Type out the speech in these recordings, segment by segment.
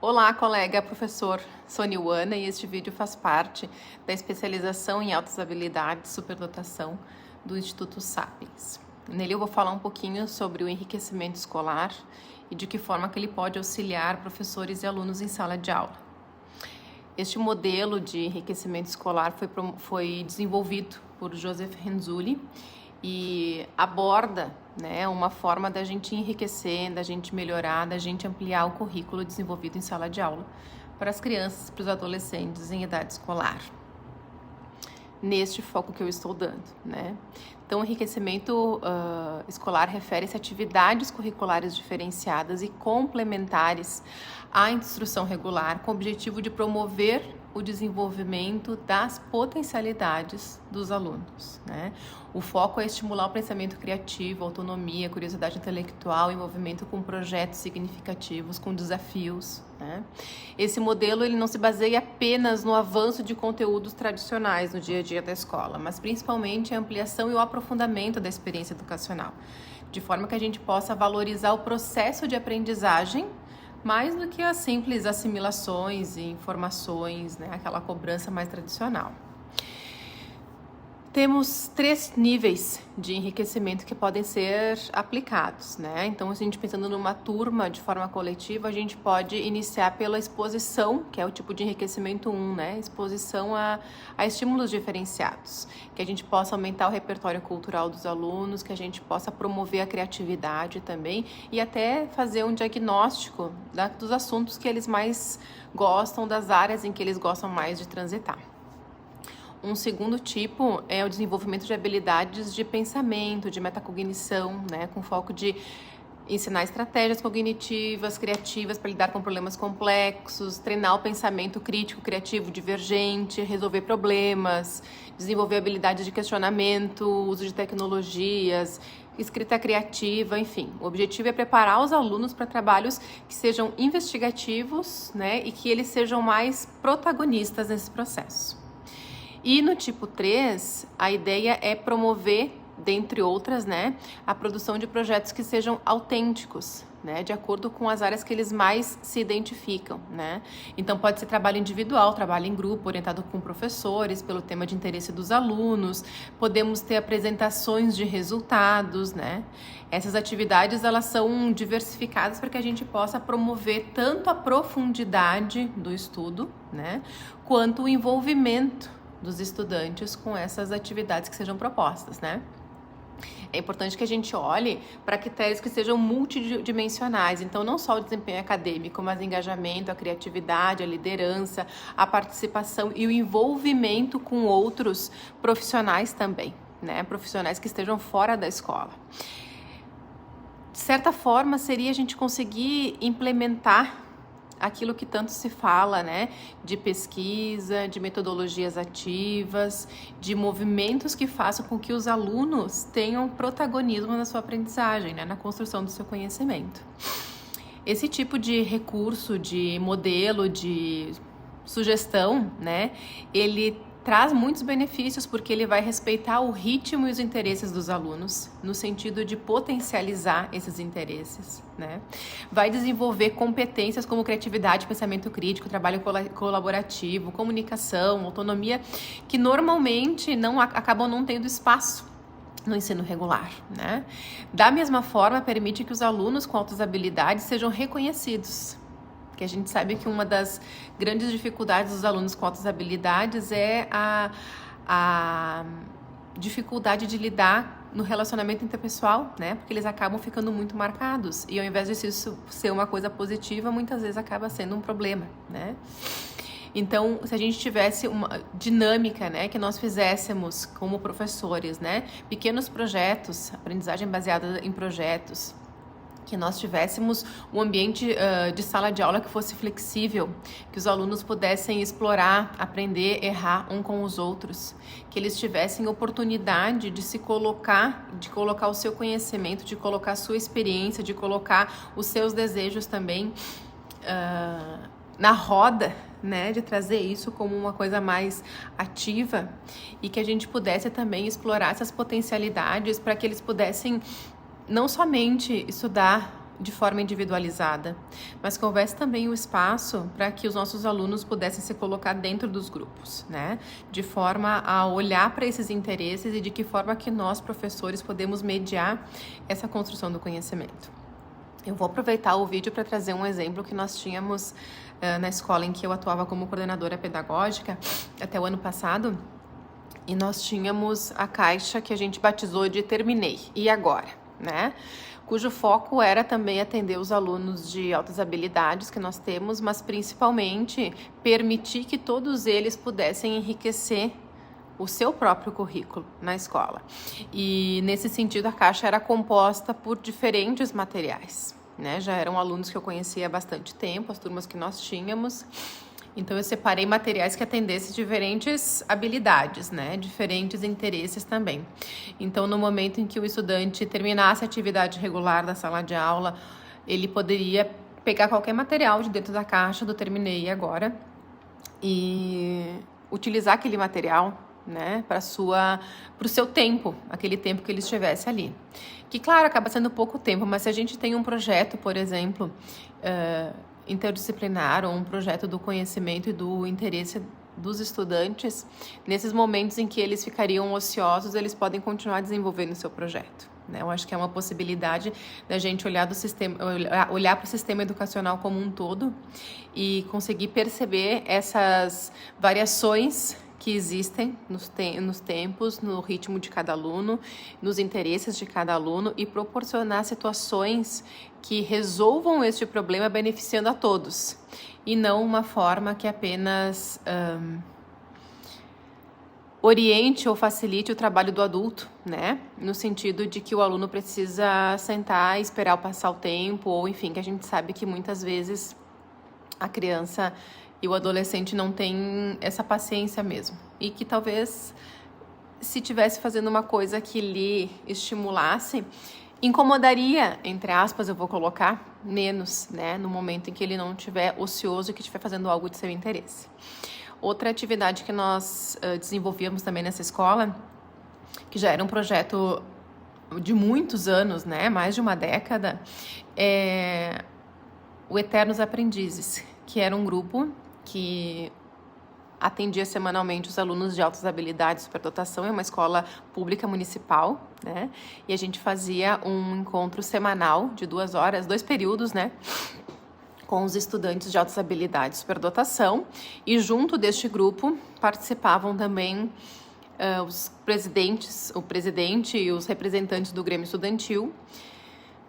Olá, colega professor Soniwana, e este vídeo faz parte da especialização em altas habilidades e superdotação do Instituto Sapiens. Nele eu vou falar um pouquinho sobre o enriquecimento escolar e de que forma que ele pode auxiliar professores e alunos em sala de aula. Este modelo de enriquecimento escolar foi desenvolvido por Joseph Renzulli e aborda uma forma da gente enriquecer, da gente melhorar, da gente ampliar o currículo desenvolvido em sala de aula para as crianças e para os adolescentes em idade escolar. Neste foco que eu estou dando, Então, o enriquecimento escolar refere-se a atividades curriculares diferenciadas e complementares à instrução regular, com o objetivo de promover o desenvolvimento das potencialidades dos alunos, O foco é estimular o pensamento criativo, autonomia, curiosidade intelectual, envolvimento com projetos significativos, com desafios, Esse modelo ele não se baseia apenas no avanço de conteúdos tradicionais no dia a dia da escola, mas principalmente a ampliação e o aprofundamento da experiência educacional, de forma que a gente possa valorizar o processo de aprendizagem mais do que as simples assimilações e informações, aquela cobrança mais tradicional. Temos 3 níveis de enriquecimento que podem ser aplicados, Então, a gente pensando numa turma de forma coletiva, a gente pode iniciar pela exposição, que é o tipo de enriquecimento 1, Exposição a estímulos diferenciados, que a gente possa aumentar o repertório cultural dos alunos, que a gente possa promover a criatividade também e até fazer um diagnóstico dos assuntos que eles mais gostam, das áreas em que eles gostam mais de transitar. Um segundo tipo é o desenvolvimento de habilidades de pensamento, de metacognição, com foco de ensinar estratégias cognitivas, criativas para lidar com problemas complexos, treinar o pensamento crítico, criativo, divergente, resolver problemas, desenvolver habilidades de questionamento, uso de tecnologias, escrita criativa, enfim. O objetivo é preparar os alunos para trabalhos que sejam investigativos, e que eles sejam mais protagonistas nesse processo. E no tipo 3, a ideia é promover, dentre outras, a produção de projetos que sejam autênticos, de acordo com as áreas que eles mais se identificam, Então, pode ser trabalho individual, trabalho em grupo, orientado com professores, pelo tema de interesse dos alunos, podemos ter apresentações de resultados, Essas atividades, elas são diversificadas para que a gente possa promover tanto a profundidade do estudo, quanto o envolvimento dos estudantes com essas atividades que sejam propostas, É importante que a gente olhe para critérios que sejam multidimensionais, então não só o desempenho acadêmico, mas o engajamento, a criatividade, a liderança, a participação e o envolvimento com outros profissionais também, Profissionais que estejam fora da escola. De certa forma, seria a gente conseguir implementar aquilo que tanto se fala, de pesquisa, de metodologias ativas, de movimentos que façam com que os alunos tenham protagonismo na sua aprendizagem, na construção do seu conhecimento. Esse tipo de recurso, de modelo, de sugestão, ele traz muitos benefícios porque ele vai respeitar o ritmo e os interesses dos alunos, no sentido de potencializar esses interesses, Vai desenvolver competências como criatividade, pensamento crítico, trabalho colaborativo, comunicação, autonomia, que normalmente acabam não tendo espaço no ensino regular, Da mesma forma, permite que os alunos com altas habilidades sejam reconhecidos, porque a gente sabe que uma das grandes dificuldades dos alunos com altas habilidades é a dificuldade de lidar no relacionamento interpessoal, Porque eles acabam ficando muito marcados e ao invés de isso ser uma coisa positiva, muitas vezes acaba sendo um problema, Então, se a gente tivesse uma dinâmica, que nós fizéssemos como professores, pequenos projetos, aprendizagem baseada em projetos, que nós tivéssemos um ambiente de sala de aula que fosse flexível, que os alunos pudessem explorar, aprender, errar um com os outros, que eles tivessem oportunidade de se colocar, de colocar o seu conhecimento, de colocar a sua experiência, de colocar os seus desejos também na roda, de trazer isso como uma coisa mais ativa e que a gente pudesse também explorar essas potencialidades para que eles pudessem não somente estudar de forma individualizada, mas que houvesse também o espaço para que os nossos alunos pudessem se colocar dentro dos grupos, né? De forma a olhar para esses interesses e de que forma que nós, professores, podemos mediar essa construção do conhecimento. Eu vou aproveitar o vídeo para trazer um exemplo que nós tínhamos na escola em que eu atuava como coordenadora pedagógica até o ano passado, e nós tínhamos a caixa que a gente batizou de Terminei, e agora, né? Cujo foco era também atender os alunos de altas habilidades que nós temos, mas principalmente permitir que todos eles pudessem enriquecer o seu próprio currículo na escola. E nesse sentido a caixa era composta por diferentes materiais, né? Já eram alunos que eu conhecia há bastante tempo, as turmas que nós tínhamos. Então eu separei materiais que atendessem diferentes habilidades, né? Diferentes interesses também. Então no momento em que o estudante terminasse a atividade regular da sala de aula, ele poderia pegar qualquer material de dentro da caixa do Terminei agora e utilizar aquele material, né, para o seu tempo, aquele tempo que ele estivesse ali. Que claro, acaba sendo pouco tempo, mas se a gente tem um projeto, por exemplo, interdisciplinar ou um projeto do conhecimento e do interesse dos estudantes, nesses momentos em que eles ficariam ociosos, eles podem continuar desenvolvendo o seu projeto, né? Eu acho que é uma possibilidade da gente olhar para o sistema educacional como um todo e conseguir perceber essas variações que existem nos tempos, no ritmo de cada aluno, nos interesses de cada aluno e proporcionar situações que resolvam este problema beneficiando a todos e não uma forma que apenas oriente ou facilite o trabalho do adulto, né? No sentido de que o aluno precisa sentar e esperar passar o tempo, ou enfim, que a gente sabe que muitas vezes a criança e o adolescente não tem essa paciência mesmo. E que talvez, se tivesse fazendo uma coisa que lhe estimulasse, incomodaria, entre aspas, eu vou colocar, menos, né? No momento em que ele não estiver ocioso e que estiver fazendo algo de seu interesse. Outra atividade que nós desenvolvíamos também nessa escola, que já era um projeto de muitos anos, né? Mais de uma década, é o Eternos Aprendizes, que era um grupo que atendia semanalmente os alunos de altas habilidades e superdotação. É uma escola pública municipal, né? E a gente fazia um encontro semanal de 2 horas, 2 períodos, né? Com os estudantes de altas habilidades e superdotação. E junto deste grupo participavam também o presidente e os representantes do Grêmio Estudantil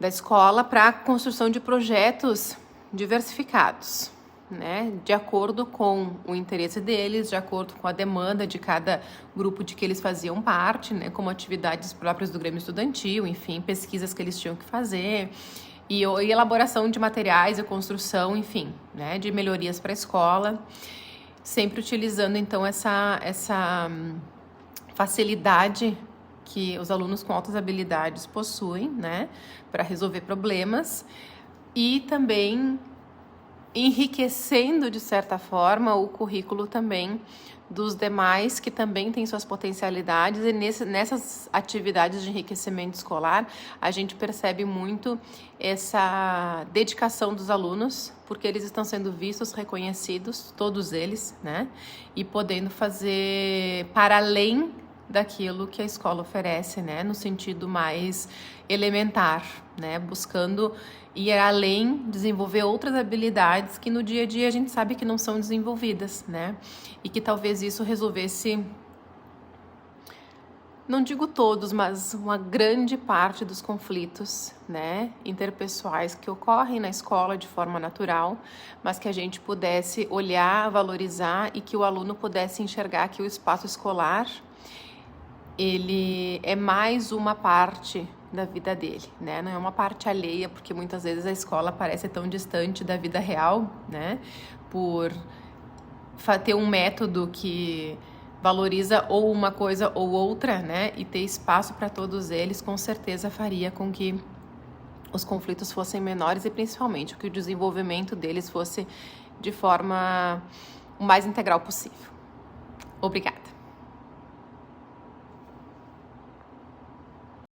da escola para a construção de projetos diversificados, né, de acordo com o interesse deles, de acordo com a demanda de cada grupo de que eles faziam parte, né, como atividades próprias do Grêmio Estudantil, enfim, pesquisas que eles tinham que fazer, e elaboração de materiais e construção, enfim, né, de melhorias para a escola, sempre utilizando, então, essa facilidade que os alunos com altas habilidades possuem, né, para resolver problemas, e também enriquecendo, de certa forma, o currículo também dos demais que também têm suas potencialidades, e nessas atividades de enriquecimento escolar a gente percebe muito essa dedicação dos alunos, porque eles estão sendo vistos, reconhecidos, todos eles, né, e podendo fazer para além daquilo que a escola oferece, né, no sentido mais elementar, né, buscando ir além, desenvolver outras habilidades que no dia a dia a gente sabe que não são desenvolvidas, né, e que talvez isso resolvesse, não digo todos, mas uma grande parte dos conflitos, né, interpessoais que ocorrem na escola de forma natural, mas que a gente pudesse olhar, valorizar e que o aluno pudesse enxergar que o espaço escolar ele é mais uma parte da vida dele, né? Não é uma parte alheia, porque muitas vezes a escola parece tão distante da vida real, né? Por ter um método que valoriza ou uma coisa ou outra, né? E ter espaço para todos eles, com certeza faria com que os conflitos fossem menores e principalmente que o desenvolvimento deles fosse de forma o mais integral possível. Obrigada.